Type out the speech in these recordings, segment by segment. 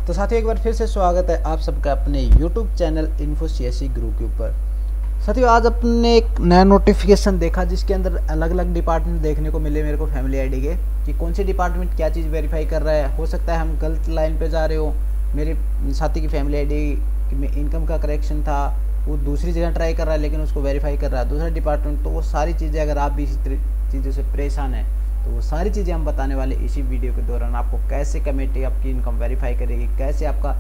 तो साथियों एक बार फिर से स्वागत है आप सबका अपने YouTube चैनल इन्फो CSE गुरु के ऊपर। साथियों आज अपने एक नया नोटिफिकेशन देखा जिसके अंदर अलग अलग डिपार्टमेंट देखने को मिले मेरे को फैमिली आईडी के कि कौन सी डिपार्टमेंट क्या चीज़ वेरीफाई कर रहा है। हो सकता है हम गलत लाइन पे जा रहे हो। मेरे साथी की फैमिली आईडी में इनकम का करेक्शन था, वो दूसरी जगह ट्राई कर रहा है लेकिन उसको वेरीफाई कर रहा है दूसरा डिपार्टमेंट। तो वो सारी चीज़ें अगर आप भी इसी चीज़ों से परेशान हैं तो वो सारी चीज़ें हम बताने वाले इसी वीडियो के दौरान। आपको कैसे कमेटी आपकी इनकम वेरीफाई करेगी, कैसे आपका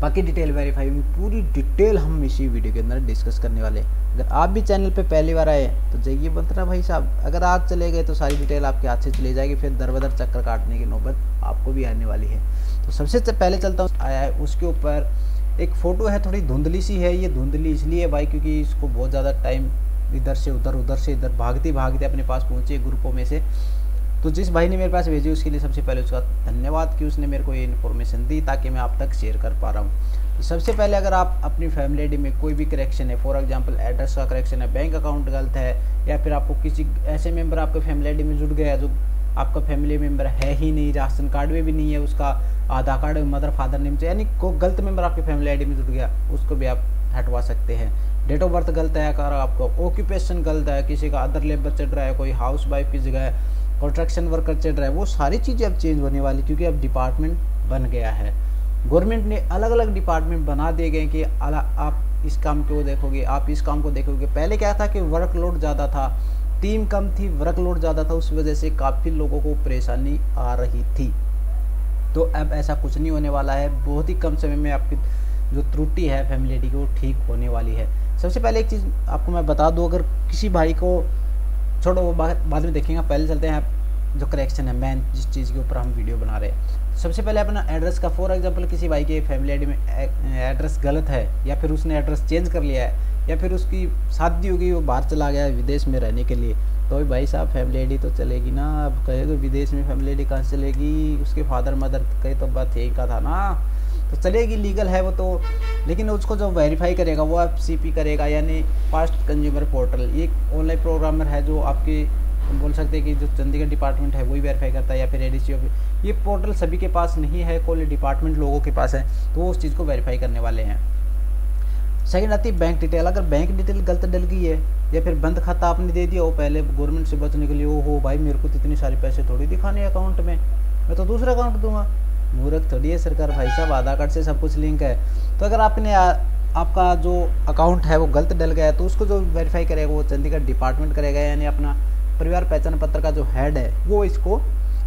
बाकी डिटेल वेरीफाई, पूरी डिटेल हम इसी वीडियो के अंदर डिस्कस करने वाले। अगर आप भी चैनल पे पहली बार आए तो जाइए बंतना भाई साहब, अगर आप चले गए तो सारी डिटेल आपके हाथ से चली जाएगी, फिर दर बदर चक्कर काटने की नौबत आपको भी आने वाली है। तो सबसे पहले चलता हूँ आया है उसके ऊपर एक फ़ोटो है, थोड़ी धुंधली सी है। ये धुंधली इसलिए भाई क्योंकि इसको बहुत ज़्यादा टाइम इधर से उधर उधर से इधर भागते भागते अपने पास पहुँचे ग्रुपों में से। तो जिस भाई ने मेरे पास भेजी उसके लिए सबसे पहले उसका धन्यवाद कि उसने मेरे को ये इन्फॉर्मेशन दी ताकि मैं आप तक शेयर कर पा रहा हूँ। तो सबसे पहले अगर आप अपनी फैमिली आईडी में कोई भी करेक्शन है, फॉर एग्जांपल एड्रेस का करेक्शन है, बैंक अकाउंट गलत है, या फिर आपको किसी ऐसे मेंबर आपके फैमिली आईडी में जुड़ गया जो आपका फैमिली मेंबर है ही नहीं, राशन कार्ड में भी नहीं है, उसका आधार कार्ड में मदर फादर नेम से, यानी कोई गलत मेंबर आपके फैमिली आईडी में जुड़ गया, उसको भी आप हटवा सकते हैं। डेट ऑफ बर्थ गलत है, अगर आपका ऑक्यूपेशन गलत है, किसी का अदर लेबर चल रहा है, कोई हाउस वाइफ की जगह कंस्ट्रक्शन वर्कर चल रहा है, वो सारी चीज़ें अब चेंज होने वाली क्योंकि अब डिपार्टमेंट बन गया है। गवर्नमेंट ने अलग अलग डिपार्टमेंट बना दिए गए कि आप इस काम को देखोगे, आप इस काम को देखोगे। पहले क्या था कि वर्कलोड ज़्यादा था, टीम कम थी, वर्कलोड ज़्यादा था, उस वजह से काफ़ी लोगों को परेशानी आ रही थी। तो अब ऐसा कुछ नहीं होने वाला है, बहुत ही कम समय में आपकी जो त्रुटि है फैमिली आईडी की वो ठीक होने वाली है। सबसे पहले एक चीज़ आपको मैं बता दूं, अगर किसी भाई को छोड़ो वो बाद में देखेंगे, पहले चलते हैं जो करेक्शन है मेन जिस चीज़ के ऊपर हम वीडियो बना रहे हैं। सबसे पहले अपना एड्रेस का, फॉर एग्जांपल किसी भाई के फैमिली आईडी में एड्रेस गलत है, या फिर उसने एड्रेस चेंज कर लिया है, या फिर उसकी शादी हो गई, वो बाहर चला गया विदेश में रहने के लिए, तो भाई साहब फैमिली आईडी तो चलेगी ना। अब कहेगा विदेश में फैमिली आईडी कहाँ से चलेगी, उसके फादर मदर कहीं तो बात यही का था ना, तो चलेगी, लीगल है वो तो। लेकिन उसको जो वेरीफाई करेगा वो FCP करेगा, यानी फास्ट कंज्यूमर पोर्टल। ये ऑनलाइन प्रोग्रामर है जो आपके बोल सकते हैं कि जो चंडीगढ़ डिपार्टमेंट है वही वेरीफाई करता है, या फिर ADC ऑफिस। ये पोर्टल सभी के पास नहीं है, कोई डिपार्टमेंट लोगों के पास है, तो वो उस चीज़ को वेरीफाई करने वाले हैं। सेकंड आती है बैंक डिटेल। अगर बैंक डिटेल गलत डल गई है या फिर बंद खाता आपने दे दिया हो पहले गवर्नमेंट से बचने के लिए, हो भाई मेरे को तो इतनी सारे पैसे थोड़ी दिखाने अकाउंट में, मैं तो दूसरा अकाउंट दूंगा, मूर्ख थोड़ी है सरकार भाई साहब, आधार कार्ड से सब कुछ लिंक है। तो अगर आपने आपका जो अकाउंट है वो गलत डल गया है तो उसको जो वेरीफाई करेगा वो चंडीगढ़ डिपार्टमेंट करेगा, यानी अपना परिवार पहचान पत्र का जो हेड है वो इसको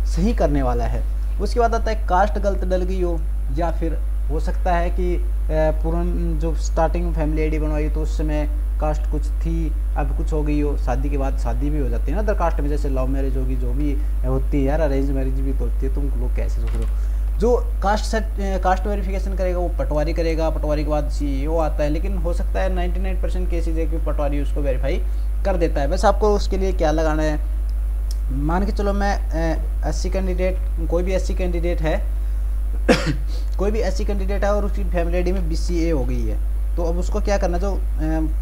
सही करने वाला है। उसके बाद आता है कास्ट गलत डल गई हो, या फिर हो सकता है कि पुरान जो स्टार्टिंग में फैमिली आईडी बनवाई तो उस समय कास्ट कुछ थी, अब कुछ हो गई हो, शादी के बाद शादी भी हो जाती है ना अदर कास्ट में, जैसे लव मैरिज होगी, जो भी होती है यार, अरेंज मैरिज भी तो होती है, तुम लोग कैसे सोच रहे हो। जो कास्ट वेरिफिकेशन करेगा वो पटवारी करेगा, पटवारी के बाद CEO आता है, लेकिन हो सकता है 99% केसेज है कि पटवारी उसको वेरीफाई कर देता है। बस आपको उसके लिए क्या लगाना है, मान के चलो मैं SC कैंडिडेट, कोई भी SC कैंडिडेट है कोई भी SC कैंडिडेट है और उसकी फैमिली आईडी में BCA हो गई है, तो अब उसको क्या करना, जो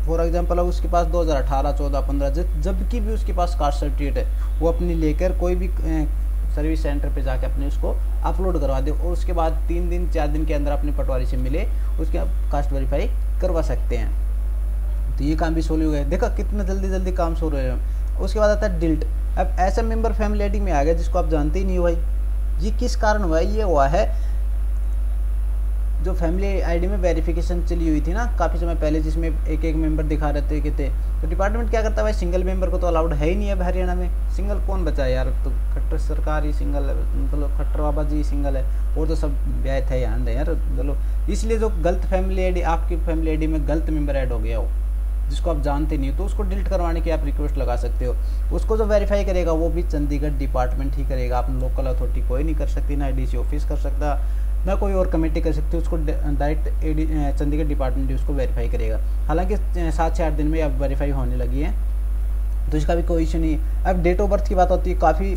फॉर एग्जांपल अब उसके पास 2018, 14, 15 जबकि भी उसके पास कास्ट सर्टिफिकेट है वो अपनी लेकर कोई भी सर्विस सेंटर पे जाके अपने उसको अपलोड करवा दे, और उसके बाद 3 दिन 4 दिन के अंदर अपने पटवारी से मिले उसके कास्ट वेरीफाई करवा सकते हैं। तो ये काम भी सोल्व हो गया, देखा कितना जल्दी काम सोल्व हो रहा है। उसके बाद आता है डिल्ट। अब ऐसा मेंबर फैमिली आईडी में आ गया जिसको आप जानते ही नहीं हो भाई, ये किस कारण हुआ है, ये हुआ है जो फैमिली आईडी में वेरिफिकेशन चली हुई थी ना काफ़ी समय पहले, जिसमें एक मेंबर दिखा रहे थे, तो डिपार्टमेंट क्या करता है भाई, सिंगल मेंबर को तो अलाउड है ही नहीं है हरियाणा में, सिंगल कौन बचा है यार, तो खट्टर सरकार ही सिंगल है, मतलब खट्टर बाबा जी सिंगल है, और तो सब ब्याह थे यार यार, चलो। इसलिए जो गलत फैमिली आईडी, आपकी फैमिली आईडी में गलत मेंबर ऐड हो गया हो जिसको आप जानते नहीं हो, तो उसको डिलीट करवाने की आप रिक्वेस्ट लगा सकते हो। उसको जो वेरीफाई करेगा वो भी चंडीगढ़ डिपार्टमेंट ही करेगा, अपनी लोकल अथॉरिटी कोई नहीं कर सकती, ना ADC ऑफिस कर सकता, ना कोई और कमेटी कर सकती है, उसको डायरेक्ट चंडीगढ़ डिपार्टमेंट उसको वेरीफाई करेगा। हालांकि 7 से 8 दिन में अब वेरीफाई होने लगी है, तो इसका भी कोई इशू नहीं। अब डेट ऑफ बर्थ की बात होती है, काफ़ी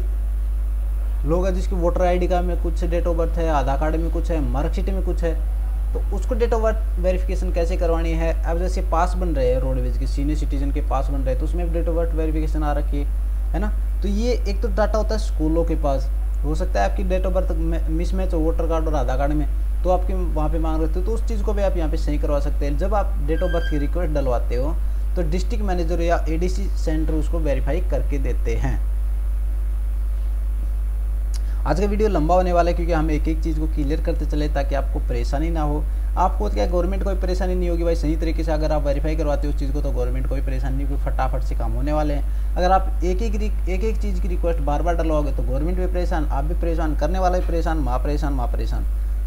लोग हैं जिसकी वोटर ID का में कुछ डेट ऑफ बर्थ है, आधार कार्ड में कुछ है, मार्कशीट में कुछ है, तो उसको डेट ऑफ बर्थ वेरिफिकेशन कैसे करवानी है। अब जैसे पास बन रहे हैं रोडवेज के, सीनियर सिटीजन के पास बन रहे हैं, तो उसमें डेट ऑफ बर्थ वेरिफिकेशन आ रखी है ना। तो ये एक तो डाटा होता है स्कूलों के पास, हो सकता है आपकी डेट ऑफ बर्थ मिसमैच हो वोटर कार्ड और आधार कार्ड में, तो आपकी वहाँ पे मांग रहे थे, तो उस चीज़ को भी आप यहाँ पे सही करवा सकते हैं। जब आप डेट ऑफ बर्थ की रिक्वेस्ट डलवाते हो तो डिस्ट्रिक्ट मैनेजर या एडीसी सेंटर उसको वेरीफाई करके देते हैं। आज का वीडियो लंबा होने वाला है क्योंकि हम एक एक चीज़ को क्लियर करते चले ताकि आपको परेशानी ना हो। आपको क्या गवर्नमेंट को भी परेशानी नहीं होगी भाई, सही तरीके से अगर आप वेरीफाई करवाते हो उस चीज़ को तो गवर्नमेंट को भी परेशानी नहीं होगी, फटाफट से काम होने वाले हैं। अगर आप एक एक चीज़ की रिक्वेस्ट बार बार डलवाओगे तो गवर्नमेंट भी परेशान, आप भी परेशान, करने वाला भी परेशान, माँ परेशान।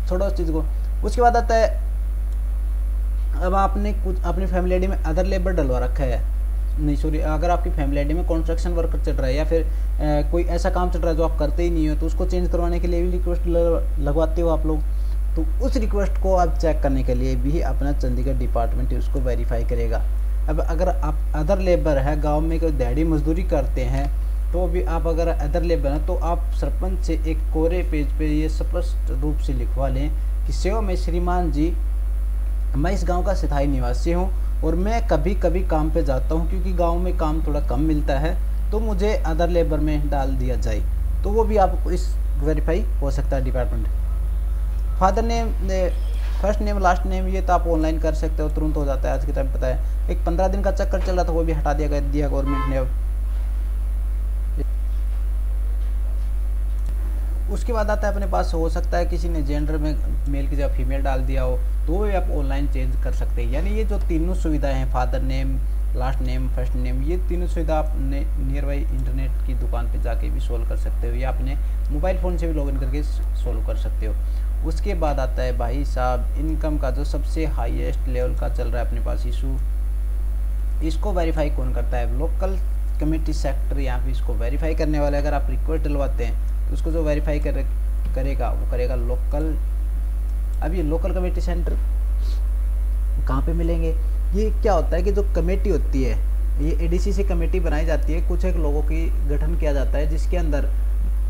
छोड़ो उस चीज़ को। उसके बाद आता है, अब आपने कुछ अपनी फैमिली आईडी में अदर लेबर डलवा रखा है, नहीं सॉरी, अगर आपकी फैमिली आईडी में कंस्ट्रक्शन वर्क चल रहा है या फिर कोई ऐसा काम चल रहा है जो आप करते ही नहीं हो, तो उसको चेंज करवाने के लिए भी रिक्वेस्ट लगवाते हो आप लोग, तो उस रिक्वेस्ट को आप चेक करने के लिए भी अपना चंडीगढ़ डिपार्टमेंट उसको वेरीफाई करेगा। अब अगर आप अदर लेबर है, गांव में कोई दिहाड़ी मजदूरी करते हैं, तो भी आप अगर अदर लेबर हैं तो आप सरपंच से एक कोरे पेज पे ये स्पष्ट रूप से लिखवा लें कि सेवा में श्रीमान जी, मैं इस गांव का स्थायी निवासी हूं और मैं कभी कभी काम पे जाता हूं क्योंकि गांव में काम थोड़ा कम मिलता है, तो मुझे अदर लेबर में डाल दिया जाए। तो वो भी आपको इस वेरीफाई हो सकता है department. Father name, first name, last name, ये तो आप ऑनलाइन कर सकते हो, तुरंत हो जाता है आज के टाइम। पता है एक 15 दिन का चक्कर चल रहा था, वो भी हटा दिया गवर्नमेंट ने अब। उसके बाद आता है अपने पास, हो सकता है किसी ने जेंडर में मेल की जगह फीमेल डाल दिया हो, तो भी आप ऑनलाइन चेंज कर सकते हैं। यानी ये जो तीनों सुविधाएं हैं, father name, last name, first name, ये तीनों सुविधा आप नियर बाई इंटरनेट की दुकान पे जाके भी सोल्व कर सकते हो या अपने मोबाइल फ़ोन से भी लॉगिन करके सोल्व कर सकते हो। उसके बाद आता है भाई साहब इनकम का जो सबसे हाईएस्ट लेवल का चल रहा है अपने पास इशू, इसको वेरीफाई कौन करता है? लोकल कमेटी सेक्टर यहाँ पे इसको वेरीफाई करने वाला है। अगर आप रिक्वेस्ट डलवाते हैं तो उसको जो वेरीफाई करेगा वो करेगा लोकल। अब ये लोकल कमेटी सेंटर कहाँ पे मिलेंगे? ये क्या होता है कि जो कमेटी होती है, ये एडीसी से कमेटी बनाई जाती है, कुछ एक लोगों की गठन किया जाता है जिसके अंदर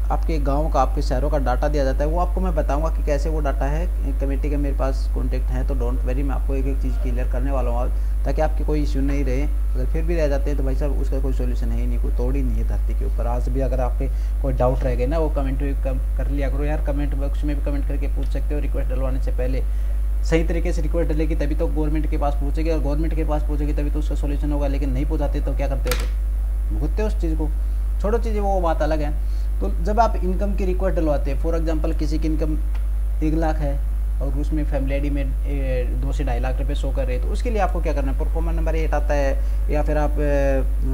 आपके गांव का, आपके शहरों का डाटा दिया जाता है। वो आपको मैं बताऊंगा कि कैसे वो डाटा है कमेटी का, मेरे पास कॉन्टेक्ट है, तो डोंट वेरी, मैं आपको एक एक चीज़ क्लियर करने वाला हूँ ताकि आपके कोई इश्यू नहीं रहे। अगर फिर भी रह जाते हैं तो भाई साहब उसका कोई सोल्यूशन है ही नहीं, कोई तोड़ ही नहीं है धरती के ऊपर। आज भी अगर आपके कोई डाउट रह गए ना, वो कमेंट भी कर लिया करो यार, कमेंट बॉक्स में भी कमेंट करके पूछ सकते हो। रिक्वेस्ट डलवाने से पहले सही तरीके से रिक्वेस्ट डलेगी तभी तो गवर्नमेंट के पास पहुँचेगी, और गवर्नमेंट के पास पहुँचेगी तभी तो उसका सोल्यूशन होगा। लेकिन नहीं पहुँचाते तो क्या करते हो? भुगतते हो उस चीज़ को। छोड़ो चीज़ें, वो बात अलग है। तो जब आप इनकम की रिक्वेस्ट डलवाते हैं, फॉर एग्जांपल किसी की इनकम 1 लाख है और उसमें फैमिली आईडी में 2 से 2.5 लाख रुपए शो कर रहे हैं, तो उसके लिए आपको क्या करना है? परफॉर्मेंस नंबर 8 आता है, या फिर आप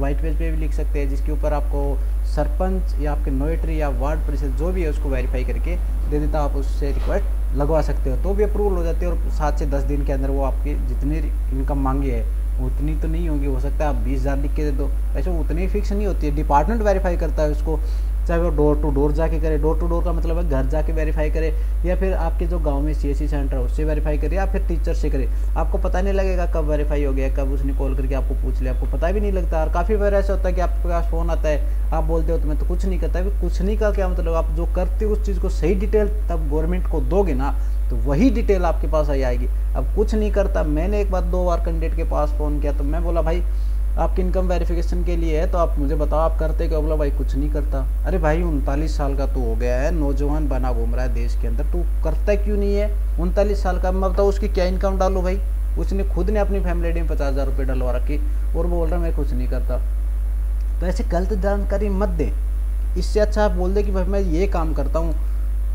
वाइट पेज पे भी लिख सकते हैं जिसके ऊपर आपको सरपंच या आपके नोटरी या वार्ड परिषद जो भी है उसको वेरीफाई करके दे देता, आप उससे रिक्वेस्ट लगवा सकते हो, तो भी अप्रूवल हो जाती है। और 7 से 10 दिन के अंदर वो आपकी जितनी इनकम मांगी है उतनी तो नहीं होगी, हो सकता है आप 20,000 लिख के दे दो, ऐसे उतनी फिक्स नहीं होती है। डिपार्टमेंट वेरीफाई करता है उसको, चाहे वो डोर टू डोर जाके करे। डोर टू डोर का मतलब है घर जाके वेरीफाई करे, या फिर आपके जो गांव में सीएससी सेंटर है उससे वेरीफाई करे, या फिर टीचर से करे। आपको पता नहीं लगेगा कब वेरीफाई हो गया, कब उसने कॉल करके आपको पूछ लिया, आपको पता भी नहीं लगता। और काफ़ी बार ऐसा होता है कि आपके पास फ़ोन आता है, आप बोलते हो तो मैं तो कुछ नहीं करता। कुछ नहीं का क्या मतलब? आप जो करते हो उस चीज़ को सही डिटेल तब गवर्नमेंट को दोगे ना, तो वही डिटेल आपके पास आई आएगी। अब कुछ नहीं करता, मैंने एक बार 2 बार कैंडिडेट के पास फ़ोन किया तो मैं बोला भाई आपकी इनकम वेरिफिकेशन के लिए है तो आप मुझे बताओ आप करते क्या? बोला भाई कुछ नहीं करता। अरे भाई 39 साल का तू हो गया है, नौजवान बना घूम रहा है देश के अंदर, तू करता क्यों नहीं है? 39 साल का, मैं बताओ उसकी क्या इनकम डालू भाई? उसने खुद ने अपनी फैमिली में 50,000 रुपये डलवा रखी और वो बोल रहा मैं कुछ नहीं करता। तो ऐसे गलत जानकारी मत दे। इससे अच्छा आप बोल दे कि भाई मैं ये काम करता हूँ,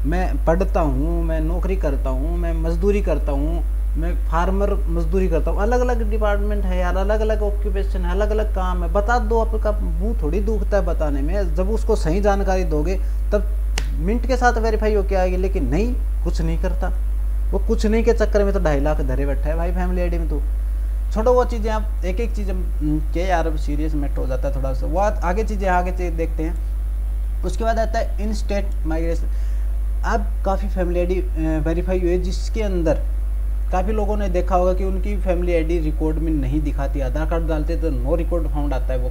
मैं पढ़ता हूँ, मैं नौकरी करता हूँ, मैं मजदूरी करता हूँ, मैं फार्मर मजदूरी करता हूँ। अलग अलग डिपार्टमेंट है यार, अलग अलग ऑक्यूपेशन है, अलग अलग काम है, बता दो। आपका मुंह थोड़ी दुखता है बताने में। जब उसको सही जानकारी दोगे तब मिनट के साथ वेरीफाई होके आएगी। लेकिन नहीं, कुछ नहीं करता वो। कुछ नहीं के चक्कर में तो 2.5 लाख धरे बैठा है भाई फैमिली आईडी में। तो छोड़ो वो चीज़ें, आप एक एक चीज़ के यार अब सीरियस मैटर हो जाता है थोड़ा सा। वो आगे चीज़ें आगे देखते हैं। उसके बाद आता है इन स्टेट माइग्रेशन। अब काफ़ी फैमिली आईडी वेरीफाई हुई है जिसके अंदर काफ़ी लोगों ने देखा होगा कि उनकी फैमिली आईडी रिकॉर्ड में नहीं दिखाती। आधार कार्ड डालते तो नो रिकॉर्ड फाउंड आता है। वो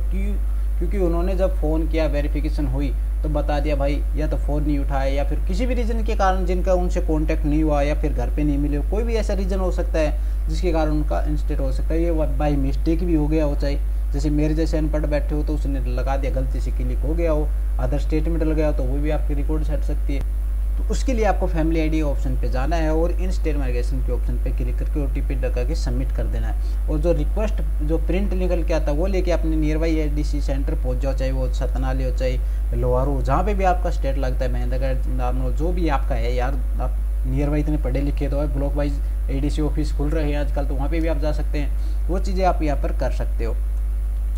क्योंकि उन्होंने जब फ़ोन किया, वेरिफिकेशन हुई तो बता दिया भाई या तो फ़ोन नहीं उठाया या फिर किसी भी रीज़न के कारण जिनका उनसे कांटेक्ट नहीं हुआ या फिर घर पे नहीं मिले, कोई भी ऐसा रीज़न हो सकता है जिसके कारण उनका इंस्टेट हो सकता है। ये बाई मिस्टेक भी हो गया हो, चाहे जैसे मेरे जैसे अनपढ़ बैठे हो तो उसने लगा दिया, गलती से क्लिक हो गया हो, अदर स्टेट में डल गया हो तो वो भी आपकी रिकॉर्ड हट सकती है। तो उसके लिए आपको फैमिली आईडी ऑप्शन पे जाना है और इन स्टेट माइग्रेशन के ऑप्शन पे क्लिक करके ओटीपी लगा के सबमिट कर देना है। और जो रिक्वेस्ट जो प्रिंट निकल के आता है वो लेके अपने नियर बाई एडीसी सेंटर पहुंच जाओ, चाहे वो सतनाली हो चाहे लोहार हो, जहाँ पे भी आपका स्टेट लगता है, महेंद्रगढ़, नारनौल, जो भी आपका है यार, आप नियर बाई इतने पढ़े लिखे तो है, ब्लॉक वाइज एडीसी ऑफिस खुल रहे हैं आजकल, तो वहाँ पे भी आप जा सकते हैं। वो चीज़ें आप यहाँ पर कर सकते हो,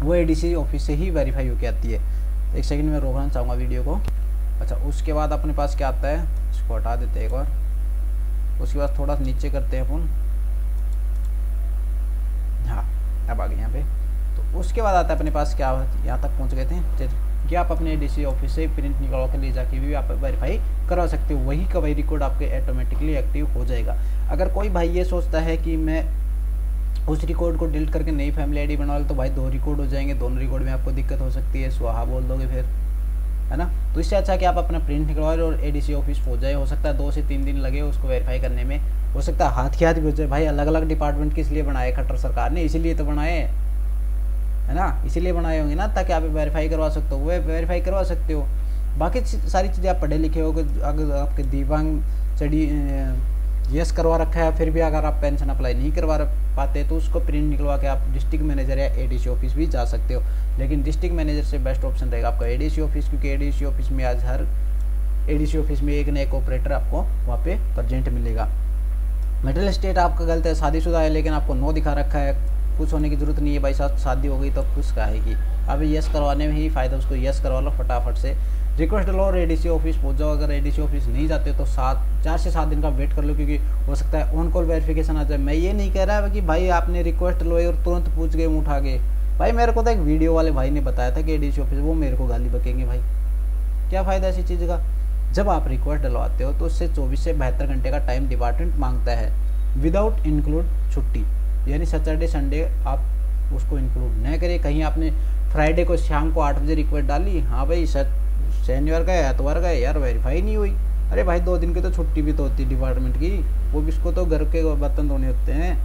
वो एडीसी ऑफिस से ही वेरीफाई होकर आती है। एक सेकंड में रोकना चाहूँगा वीडियो को। अच्छा, उसके बाद अपने पास क्या आता है, इसको हटा देते हैं एक बार। उसके बाद थोड़ा नीचे करते हैं अपन, हाँ अब आ गए यहाँ पे। तो उसके बाद आता है अपने पास क्या, यहाँ तक पहुँच गए थे कि आप अपने एडीसी ऑफिस से प्रिंट निकलवा कर ले जाके भी आप वेरीफाई करवा सकते हो, वही का वही रिकॉर्ड आपके ऑटोमेटिकली एक्टिव हो जाएगा। अगर कोई भाई ये सोचता है कि मैं उस रिकॉर्ड को डिलीट करके नई फैमिली आईडी बनवा लो, तो भाई 2 रिकॉर्ड हो जाएंगे, दोनों रिकॉर्ड में आपको दिक्कत हो सकती है, स्वाहा बोल दोगे फिर, है ना। तो इससे अच्छा कि आप अपना प्रिंट निकलवाए और एडीसी ऑफिस पहुंच जाए। हो सकता है 2 से 3 दिन लगे उसको वेरीफाई करने में, हो सकता है हाथ की हाथ भी हो जाए। भाई अलग अलग डिपार्टमेंट किस लिए बनाए खट्टर सरकार ने, इसीलिए तो बनाए, है ना, इसीलिए बनाए होंगे ना, ताकि आप वेरीफाई करवा सकते हो, वो वेरीफाई करवा सकते हो। बाकी सारी चीज़ें आप पढ़े लिखे हो, अगर आपके दिव्यांग स्टडी यस करवा रखा है, फिर भी अगर आप पेंशन अप्लाई नहीं करवा पाते तो उसको प्रिंट निकलवा के आप डिस्ट्रिक्ट मैनेजर या एडीसी ऑफिस भी जा सकते हो। लेकिन डिस्ट्रिक्ट मैनेजर से बेस्ट ऑप्शन रहेगा आपका एडीसी ऑफिस, क्योंकि एडीसी ऑफिस में आज हर एडीसी ऑफिस में एक न एक ऑपरेटर आपको वहाँ पे प्रेजेंट मिलेगा। मेटल स्टेट आपका गलत है, शादीशुदा है, लेकिन आपको नो दिखा रखा है, कुछ होने की जरूरत नहीं है भाई साहब, शादी हो गई तो खुश कहेगी। अब यस करवाने में ही फ़ायदा, उसको यस करवा लो फटाफट से, रिक्वेस्ट लो और एडीसी ऑफिस पहुंच जाओ। अगर एडीसी ऑफिस नहीं जाते तो 4 से 7 दिन का वेट कर लो, क्योंकि हो सकता है ऑन कॉल वेरिफिकेशन आ जाए। मैं ये नहीं कह रहा कि भाई आपने रिक्वेस्ट लो और तुरंत पूछ गए उठा के, भाई मेरे को तो एक वीडियो वाले भाई ने बताया था कि एडीसी ऑफिस, वो मेरे को गाली बकेंगे भाई, क्या फ़ायदा ऐसी चीज़ का। जब आप रिक्वेस्ट डलवाते हो तो उससे 24 से 72 घंटे का टाइम डिपार्टमेंट मांगता है, विदाउट इंक्लूड छुट्टी, यानी सैटरडे संडे आप उसको इंक्लूड न करें। कहीं आपने फ्राइडे को शाम को 8 बजे रिक्वेस्ट डाली, हाँ भाई शनिवार का है एतवार का है यार, वेरीफाई नहीं हुई, अरे भाई 2 दिन की तो छुट्टी भी तो होती है डिपार्टमेंट की, वो भी इसको तो घर के बर्तन धोने होते हैं,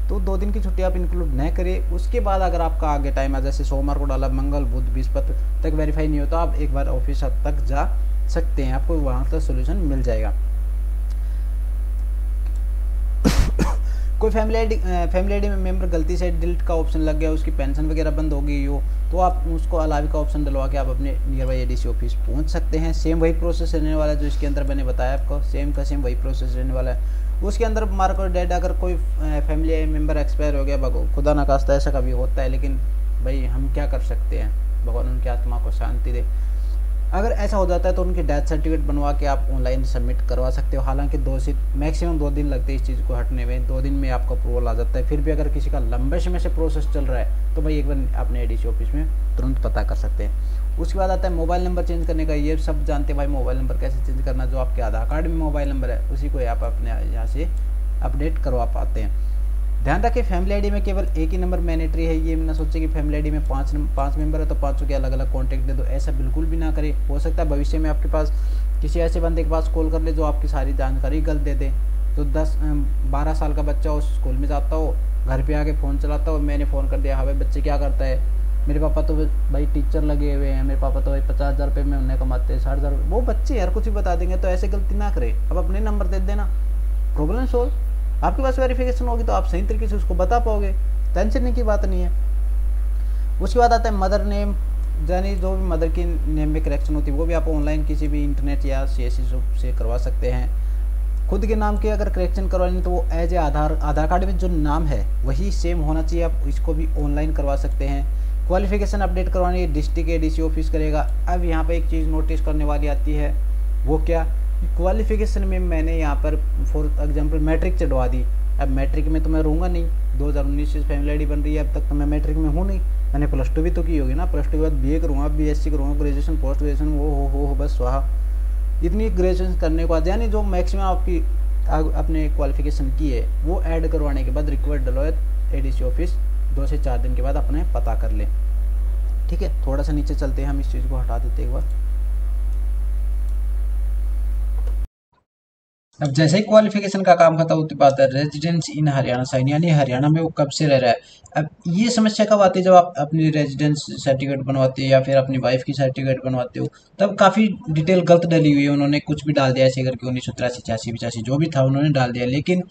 तो 2 दिन की छुट्टी आप इंक्लूड न करें। उसके बाद अगर आपका आगे टाइम है, जैसे सोमवार को डाला, मंगल बुध बृहस्पति तक वेरीफाई नहीं होता, आप एक बार ऑफिस तक जा सकते हैं, आपको वहाँ तक सोल्यूशन मिल जाएगा। कोई फैमिली आईडी में मेंबर गलती से डिलीट का ऑप्शन लग गया, उसकी पेंशन वगैरह बंद हो गई हो, तो आप उसको अलावी का ऑप्शन डलवा के आप अपने नियर बाई एडीसी ऑफिस पहुंच सकते हैं। सेम वही प्रोसेस रहने वाला है जो इसके अंदर मैंने बताया आपको, सेम का सेम वही प्रोसेस रहने वाला है। उसके अंदर मार्क और डेट, अगर कोई फैमिली मेम्बर एक्सपायर हो गया, खुदा ना खास्ता ऐसा कभी होता है, लेकिन भाई हम क्या कर सकते हैं, भगवान उनकी आत्मा को शांति दे। अगर ऐसा हो जाता है तो उनकी डेथ सर्टिफिकेट बनवा के आप ऑनलाइन सबमिट करवा सकते हो। हालांकि 2 से मैक्सिमम 2 दिन लगते हैं इस चीज़ को हटने में, 2 दिन में आपका अप्रूवल आ जाता है। फिर भी अगर किसी का लंबे समय से प्रोसेस चल रहा है तो भाई एक बार अपने एडीसी ऑफिस में तुरंत पता कर सकते हैं। उसके बाद आता है मोबाइल नंबर चेंज करने का। ये सब जानते हैं भाई मोबाइल नंबर कैसे चेंज करना, जो आपके आधार कार्ड में मोबाइल नंबर है उसी को आप अपने यहाँ से अपडेट करवा पाते हैं। ध्यान रखें फैमिली आईडी में केवल एक ही नंबर मैंडेटरी है। ये ना सोचे कि फैमिली आईडी में 5 मेंबर है तो 5 के अलग अलग कॉन्टैक्ट दे दो, ऐसा बिल्कुल भी ना करें। हो सकता है भविष्य में आपके पास किसी ऐसे बंदे के पास कॉल कर ले जो आपकी सारी जानकारी गलत दे दे। तो 10-12 साल का बच्चा हो, स्कूल में जाता हो, घर पे आके फ़ोन चलाता हो, मैंने फ़ोन कर दिया, हाँ भाई बच्चे क्या करता है, मेरे पापा तो भाई टीचर लगे हुए हैं, मेरे पापा तो भाई 50,000 रुपये में उन्हें कमाते हैं, 60,000 रुपये, वो बच्चे यार कुछ भी बता देंगे। तो ऐसे गलती ना करें, अब अपने नंबर दे देना, प्रॉब्लम सोल्व। आपके पास वेरिफिकेशन होगी तो आप सही तरीके से उसको बता पाओगे, टेंशन नहीं की बात नहीं है। उसके बाद आता है मदर नेम, यानी जो भी मदर की नेम में करेक्शन होती है वो भी आप ऑनलाइन किसी भी इंटरनेट या सीएससी से करवा सकते हैं। खुद के नाम के अगर करेक्शन करवानी तो वो एज ए आधार कार्ड में जो नाम है वही सेम होना चाहिए, आप इसको भी ऑनलाइन करवा सकते हैं। क्वालिफिकेशन अपडेट करवानी है डिस्ट्रिक्ट एडीसी ऑफिस करेगा। अब यहाँ पे एक चीज़ नोटिस करने वाली आती है, वो क्या, क्वालिफिकेशन में मैंने यहाँ पर फॉर एग्जांपल मैट्रिक चढ़वा दी। अब मैट्रिक में तो मैं रहूँगा नहीं, 2019 से फैमिली आईडी बन रही है, अब तक तो मैं मैट्रिक में हूँ नहीं, मैंने +2 भी तो की होगी ना, +2 के बाद बीए करूँगा, बीएससी करूँगा, ग्रेजुएशन पोस्ट ग्रेजुएशन, वो हो बस स्वाहा। इतनी ग्रेजुएशन करने के बाद यानी जो मैक्सिमम आपकी अपने क्वालिफिकेशन की है वो ऐड करवाने के बाद रिक्वेस्ट डलवाए एडीसी ऑफिस 2 से 4 दिन के बाद अपने पता कर ले। ठीक है, थोड़ा सा नीचे चलते हैं, हम इस चीज़ को हटा देते एक बार। अब जैसे ही क्वालिफिकेशन का काम खत्म होती बात है रेजिडेंस इन हरियाणा साइन, यानी हरियाणा में वो कब से रह रहा है। अब ये समस्या कब आती है, जब आप अपनी रेजिडेंस सर्टिफिकेट बनवाते हो या फिर अपनी वाइफ की सर्टिफिकेट बनवाते हो, तब काफ़ी डिटेल गलत डली हुई है, उन्होंने कुछ भी डाल दिया ऐसे करके 1983 86 85 जो भी था उन्होंने डाल दिया। लेकिन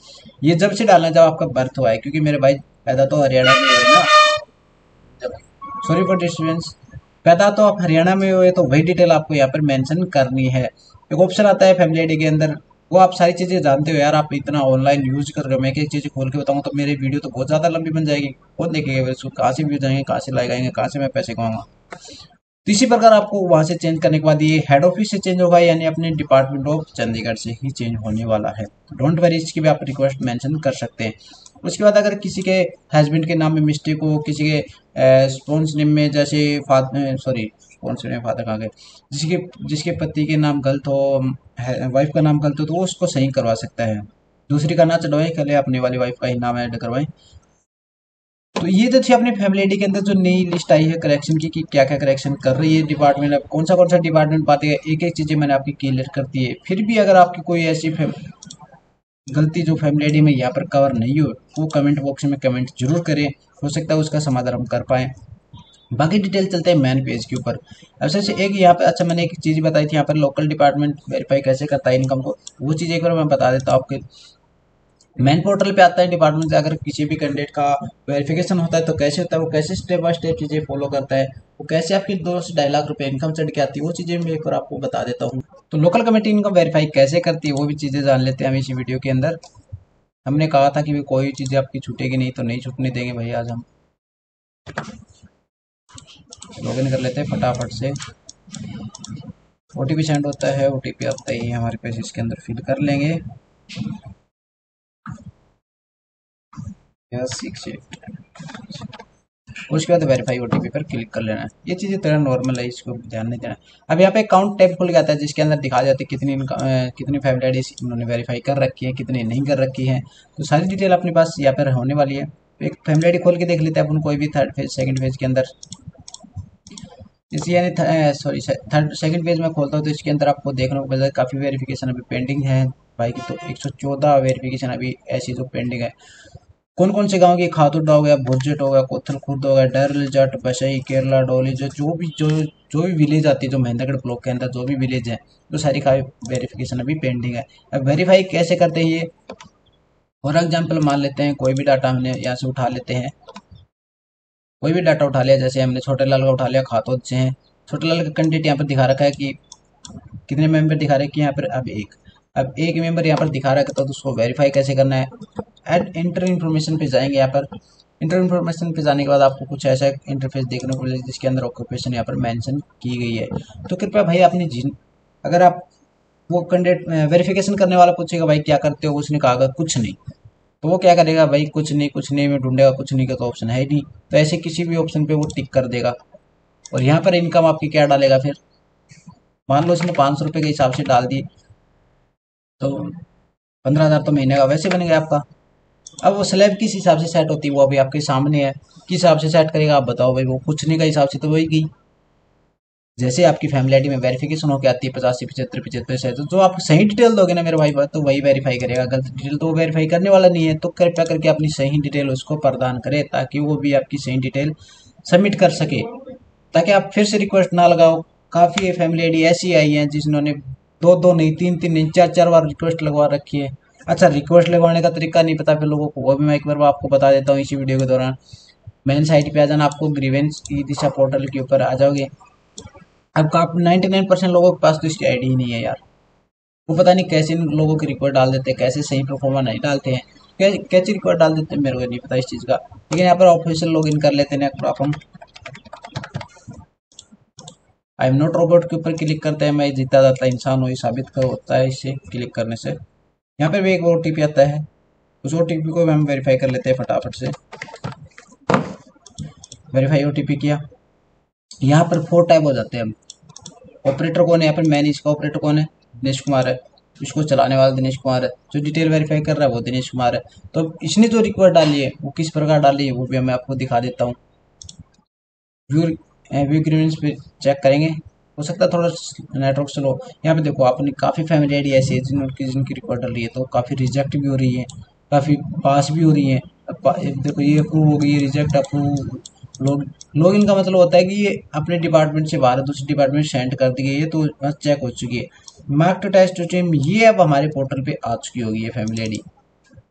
ये जब से डालना, जब आपका बर्थ हुआ है, क्योंकि मेरे भाई पैदा तो हरियाणा में हुए ना, सॉरी फॉर डिस्टर्बेंस, पैदा तो आप हरियाणा में हुए तो वही डिटेल आपको यहाँ पर मेंशन करनी है। एक ऑप्शन आता है फैमिली आईडी के अंदर, वो आप सारी चीज़ें जानते हो यार, आप इतना ऑनलाइन यूज कर रहे हो, मैं एक एक चीज़ खोल के बताऊँ तो मेरी वीडियो तो बहुत ज़्यादा लंबी बन जाएगी, कौन देखेगा इसको, कहाँ से व्यूज आएंगे, कहाँ से लाइक आएंगे, कहाँ से मैं पैसे कमाऊंगा। तो इसी प्रकार आपको वहां से चेंज करने के बाद ये हेड ऑफिस से चेंज होगा, यानी अपने डिपार्टमेंट ऑफ चंडीगढ़ से ही चेंज होने वाला है। डोंट वरी, इसकी भी आप रिक्वेस्ट मेंशन कर सकते हैं। उसके बाद अगर किसी के हस्बैंड के नाम में मिस्टेक हो, किसी के स्पॉन्स नेम में जैसे सॉरी स्पॉन्स नेम फादर कहाँ गए, जिसके जिसके पति के नाम गलत हो, वाइफ का नाम गलत हो, तो वो उसको सही करवा सकता है। दूसरी का ना चढ़वाएं, पहले अपनी वाली वाइफ का ही नाम ऐड करवाएं। तो ये तो थी अपनी फैमिली आईडी के अंदर जो नई लिस्ट आई है करेक्शन की, कि क्या क्या करेक्शन कर रही है डिपार्टमेंट, अब कौन सा डिपार्टमेंट पाते हैं, एक एक चीज़ें मैंने आपकी क्लियर कर दी है। फिर भी अगर आपकी कोई ऐसी गलती जो फैमिली आईडी में यहाँ पर कवर नहीं हो, वो कमेंट बॉक्स में कमेंट जरूर करें, हो सकता है उसका समाधान हम कर पाएँ। बाकी डिटेल चलते हैं मेन पेज के ऊपर। अब सबसे एक यहाँ पे, अच्छा मैंने एक चीज़ बताई थी यहाँ पर, लोकल डिपार्टमेंट वेरीफाई कैसे करता है इनकम को, वो चीज़ एक बार मैं बता देता हूँ आपके। मेन पोर्टल पे आता है डिपार्टमेंट से, अगर किसी भी कैंडिडेट का वेरिफिकेशन होता है तो कैसे होता है, वो कैसे स्टेप बाय स्टेप चीज़ें फॉलो करता है, वो कैसे आपकी 2 से 2.5 लाख रुपए इनकम चढ़ के आती है, वो चीज़ें मैं एक बार आपको बता देता हूँ। तो लोकल कमेटी इनकम वेरीफाई कैसे करती है वो भी चीज़ें जान लेते हैं हम इसी वीडियो के अंदर। हमने कहा था कि कोई चीज़ें आपकी छूटेगी नहीं, तो नहीं छूटने देंगे भाई। आज हम लॉगिन कर लेते हैं फटाफट से। ओटीपी सेंड होता है, ओटीपी आता ही हमारे पास, इसके अंदर फिल कर लेंगे। यस 68, उसके बाद वेरीफाई ओटीपी पर क्लिक कर लेना है। ये चीज़ें थोड़ा नॉर्मल है, इसको ध्यान नहीं देना। अब यहाँ पे अकाउंट टैब खुल जाता है, जिसके अंदर दिखा जाती है कितनी फैमिली आईडी उन्होंने वेरीफाई कर रखी है, कितनी नहीं कर रखी है। तो सारी डिटेल अपने पास यहाँ पर होने वाली है। तो एक फैमिली आईडी खोल के देख लेते हैं अपन, कोई भी थर्ड फेज सेकंड फेज के अंदर। इसी यानी सॉरी थर्ड सेकंड पेज में खोलता हूँ तो इसके अंदर आपको देखने को मिलता है काफ़ी वेरिफिकेशन अभी पेंडिंग है भाई की। तो 114 वेरिफिकेशन अभी ऐसी जो पेंडिंग है। कौन कौन से गांव की, खातुर्डा हो गया, भुरजट हो गया, कोथल खुर्द हो गया, डरल जट, बसई, केरला, डोली, जो भी विलेज आती है, जो महेंद्रगढ़ ब्लॉक के अंदर जो भी विलेज है, तो सारी का वेरिफिकेशन अभी पेंडिंग है। अब वेरीफाई कैसे करते हैं ये, फॉर एग्जाम्पल मान लेते हैं कोई भी डाटा हमने यहाँ से उठा लेते हैं, कोई भी डाटा उठा लिया, जैसे हमने छोटे लाल का उठा लिया, खातोद से हैं। छोटे लाल का कंटेंट यहाँ पर दिखा रखा है कि कितने मेंबर दिखा रहे हैं, कि यहाँ पर अब एक मेंबर यहाँ पर दिखा रहा है, तो उसको वेरीफाई कैसे करना है। एड इंटर इन्फॉर्मेशन पे जाएंगे, यहाँ पर इंटर इन्फॉर्मेशन पे जाने के बाद आपको कुछ ऐसा इंटरफेस देखने को मिलेगा जिसके अंदर ऑक्यूपेशन यहाँ पर मेंशन की गई है। तो कृपया भाई अपनी अगर आप वो कैंडिडेट वेरिफिकेशन करने वाला पूछेगा भाई क्या करते हो, उसने कहा कुछ नहीं, तो वो क्या करेगा भाई, कुछ नहीं में ढूंढेगा, कुछ नहीं का तो ऑप्शन है ही नहीं, तो ऐसे किसी भी ऑप्शन पे वो टिक कर देगा। और यहाँ पर इनकम आपकी क्या डालेगा, फिर मान लो इसने 500 रुपये के हिसाब से डाल दी, तो 15,000 तो महीने का वैसे बनेगा आपका। अब वो स्लैब किस हिसाब से सेट होती है वो अभी आपके सामने है, किस हिसाब से सेट करेगा आप बताओ भाई। वो कुछ नहीं का हिसाब से तो वही गई, जैसे आपकी फैमिली आईडी में वेरिफिकेशन होकर आती है 85 75 75 से, तो जो आप सही डिटेल दोगे ना मेरे भाई बात, तो वही वेरीफाई करेगा, गलत डिटेल तो वो वेरीफाई करने वाला नहीं है। तो कृपया करके अपनी सही डिटेल उसको प्रदान करें, ताकि वो भी आपकी सही डिटेल सबमिट कर सके, ताकि आप फिर से रिक्वेस्ट ना लगाओ। काफ़ी फैमिली आईडी ऐसी आई है जिन्होंने दो दो नहीं, तीन तीन नहीं, चार चार बार रिक्वेस्ट लगवा रखी है। अच्छा, रिक्वेस्ट लगवाने का तरीका नहीं पता फिर लोगों को, वो भी मैं एक बार आपको बता देता हूँ इसी वीडियो के दौरान। मेन साइट पे आ जाना, आपको ग्रीवेंस ई दिशा पोर्टल के ऊपर आ जाओगे। अब आप 99% लोगों के पास तो इसकी आईडी ही नहीं है यार, वो पता नहीं कैसे इन लोगों की रिक्वेस्ट डाल देते हैं, कैसे सही परफॉर्मा नहीं डालते हैं, कैसी रिक्वेस्ट डाल देते हैं मेरे को नहीं पता इस चीज़ का। लेकिन यहाँ पर ऑफिशियल लॉग इन कर लेते हैं अपन, आई एम नॉट रोबोट के ऊपर क्लिक करते हैं, मैं जीता जाता इंसान हूँ, ये साबित कर होता है इससे क्लिक करने से। यहाँ पर भी एक ओटीपी आता है, उस ओटीपी को हम वेरीफाई कर लेते हैं फटाफट से। वेरीफाई ओटीपी किया, यहाँ पर 4 टाइप हो जाते हैं। हम ऑपरेटर कौन है, यहाँ पर मैन इसका ऑपरेटर कौन है, दिनेश कुमार है, इसको चलाने वाला दिनेश कुमार है, जो डिटेल वेरीफाई कर रहा है वो दिनेश कुमार है। तो इसने जो रिक्वेस्ट डाली है वो किस प्रकार डाली है वो भी मैं आपको दिखा देता हूँ। व्यू व्यू ग्रीवेंस पे चेक करेंगे, हो सकता है थोड़ा नेटवर्क स्लो। यहाँ पे देखो अपनी काफ़ी फैमिली आईडी ऐसी है जिनकी रिक्वायर्ड डल रही है, तो काफ़ी रिजेक्ट भी हो रही है, काफ़ी पास भी हो रही है। देखो ये अप्रूव हो गई, ये रिजेक्ट, अप्रूव। लॉग इन का मतलब होता है कि ये अपने डिपार्टमेंट से बाहर दूसरे डिपार्टमेंट सेंड कर दी गई है, तो बस चेक हो चुकी है। मार्क टू टेस्ट टीम ये अब हमारे पोर्टल पे आ चुकी होगी, ये फैमिली आईडी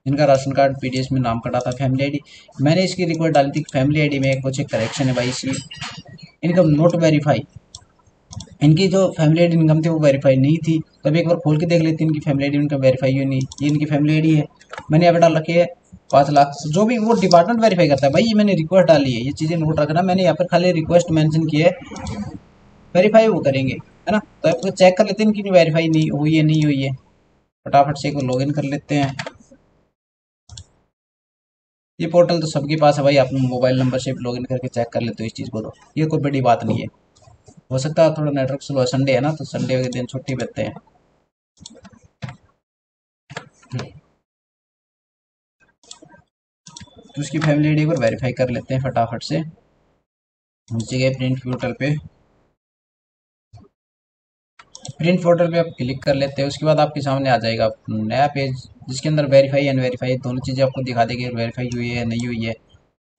जिनका राशन कार्ड पीडीएस में नाम कटा था फैमिली आईडी। मैंने इसकी रिक्वेस्ट डाली थी फैमिली आईडी में कुछ एक करेक्शन है भाई, इसकी इनकम नोट वेरीफाई, इनकी जो फैमिली आईडी इनकम थी वो वेरीफाई नहीं थी। तो अभी एक बार खोल के देख लेते हैं इनकी फैमिली आईडी इनकम वेरीफाई हुई नहीं। ये इनकी फैमिली आईडी है, मैंने यहाँ पे डाल रखी है 5 लाख। जो भी वो डिपार्टमेंट वेरीफाई करता है भाई, ये मैंने रिक्वेस्ट डाली है, ये चीज़ें नोट रखना। मैंने यहाँ पर खाली रिक्वेस्ट मेंशन की है, वेरीफाई वो करेंगे, है ना। तो आपको चेक कर लेते हैं इनकी वेरीफाई नहीं हुई है नहीं हुई है। फटाफट से एक बार लॉग इन कर लेते हैं। ये पोर्टल तो सबके पास है भाई, आप मोबाइल नंबर से लॉग इन करके चेक कर लेते हो इस चीज़ को, तो ये कोई बड़ी बात नहीं है। हो सकता है थोड़ा नेटवर्क स्लो है, संडे है ना, तो संडे के दिन छुट्टी करते हैं। तो उसकी फैमिली आईडी को वेरीफाई कर लेते हैं फटाफट से। नीचे गए प्रिंट पोर्टल पे, प्रिंट पोर्टल पे आप क्लिक कर लेते हैं। उसके बाद आपके सामने आ जाएगा नया पेज, जिसके अंदर वेरीफाई अनवेरीफाई दोनों चीज़ें आपको दिखा देगी, वेरीफाई हुई है नहीं हुई है। तो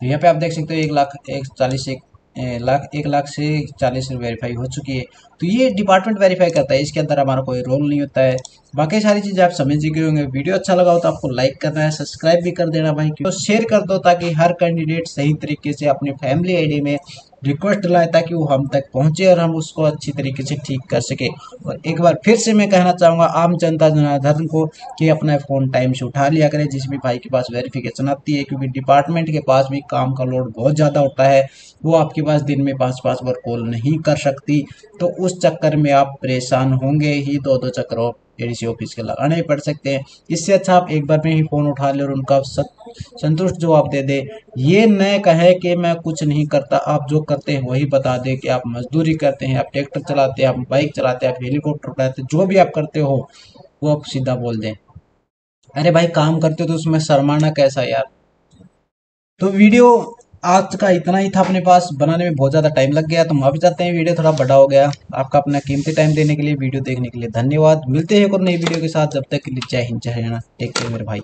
यहाँ पे आप देख सकते हो 1,40,000 वेरीफाई हो चुकी है। तो ये डिपार्टमेंट वेरीफाई करता है, इसके अंदर हमारा कोई रोल नहीं होता है। बाकी सारी चीज़ें आप समझ ही गए होंगे। वीडियो अच्छा लगा हो तो आपको लाइक करना है, सब्सक्राइब भी कर देना भाई, तो शेयर कर दो ताकि हर कैंडिडेट सही तरीके से अपनी फैमिली आईडी में रिक्वेस्ट लाए, ताकि वो हम तक पहुंचे और हम उसको अच्छी तरीके से ठीक कर सके। और एक बार फिर से मैं कहना चाहूँगा आम जनता जनार्दन को कि अपना फ़ोन टाइम से उठा लिया करें जिस भी भाई के पास वेरिफिकेशन आती है, क्योंकि डिपार्टमेंट के पास भी काम का लोड बहुत ज़्यादा होता है। वो आपके पास दिन में 5-5 बार कॉल नहीं कर सकती, तो उस चक्कर में आप परेशान होंगे ही। 2-2 चक्कर एडीसी ऑफिस के लगाने पड़ सकते हैं। इससे अच्छा आप एक बार में ही फ़ोन उठा ले और उनका संतुष्ट जवाब दे दे। ये न कहे कि मैं कुछ नहीं करता, आप जो करते हैं वही बता दे कि आप मजदूरी करते हैं, आप ट्रैक्टर चलाते हैं, आप बाइक चलाते हैं, आप हेलीकॉप्टर उड़ाते हैं, जो भी आप करते हो वो आप सीधा बोल दें। अरे भाई काम करते हो तो उसमें शर्माना कैसा यार। तो वीडियो आज का इतना ही था, अपने पास बनाने में बहुत ज़्यादा टाइम लग गया, तो माफी चाहते हैं वीडियो थोड़ा बड़ा हो गया। आपका अपना कीमती टाइम देने के लिए, वीडियो देखने के लिए धन्यवाद। मिलते हैं एक और नई वीडियो के साथ, जब तक के लिए जय हिंद जय हरियाणा, टेक केयर मेरे भाई।